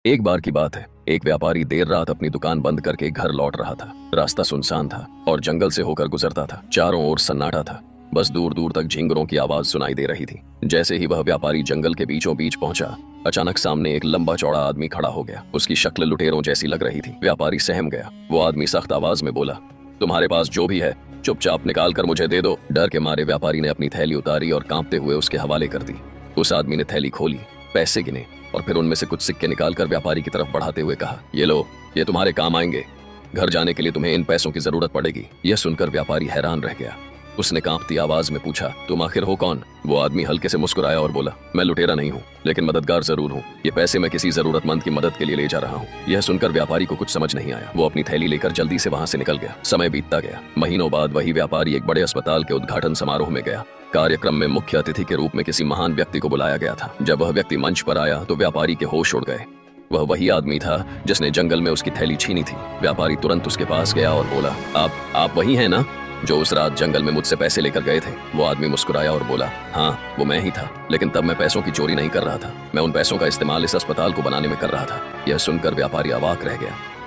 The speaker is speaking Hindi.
एक बार की बात है, एक व्यापारी देर रात अपनी दुकान बंद करके घर लौट रहा था। रास्ता सुनसान था और जंगल से होकर गुजरता था। चारों ओर सन्नाटा था, बस दूर दूर तक झींगरों की आवाज सुनाई दे रही थी। जैसे ही वह व्यापारी जंगल के बीचों बीच पहुंचा, अचानक सामने एक लंबा चौड़ा आदमी खड़ा हो गया। उसकी शक्ल लुटेरों जैसी लग रही थी। व्यापारी सहम गया। वो आदमी सख्त आवाज में बोला, तुम्हारे पास जो भी है चुपचाप निकाल कर मुझे दे दो। डर के मारे व्यापारी ने अपनी थैली उतारी और कांपते हुए उसके हवाले कर दी। उस आदमी ने थैली खोली, पैसे गिने और फिर उनमें से कुछ सिक्के निकालकर व्यापारी की तरफ बढ़ाते हुए कहा, ये लो, ये तुम्हारे काम आएंगे। घर जाने के लिए तुम्हें इन पैसों की जरूरत पड़ेगी। यह सुनकर व्यापारी हैरान रह गया। उसने कांपती आवाज में पूछा, तुम आखिर हो कौन? वो आदमी हल्के से मुस्कुराया और बोला, मैं लुटेरा नहीं हूँ, लेकिन मददगार जरूर हूँ। ये पैसे मैं किसी जरूरतमंद की मदद के लिए ले जा रहा हूँ। यह सुनकर व्यापारी को कुछ समझ नहीं आया। वो अपनी थैली लेकर जल्दी से वहां से निकल गया। समय बीतता गया। महीनों बाद वही व्यापारी एक बड़े अस्पताल के उद्घाटन समारोह में गया। कार्यक्रम में मुख्य अतिथि के रूप में किसी महान व्यक्ति को बुलाया गया था। जब वह व्यक्ति मंच पर आया तो व्यापारी के होश उड़ गए। वह वही आदमी था जिसने जंगल में उसकी थैली छीनी थी। व्यापारी तुरंत उसके पास गया और बोला, आप वही हैं ना जो उस रात जंगल में मुझसे पैसे लेकर गए थे? वो आदमी मुस्कुराया और बोला, हाँ, वो मैं ही था, लेकिन तब मैं पैसों की चोरी नहीं कर रहा था। मैं उन पैसों का इस्तेमाल इस अस्पताल को बनाने में कर रहा था। यह सुनकर व्यापारी अवाक रह गया।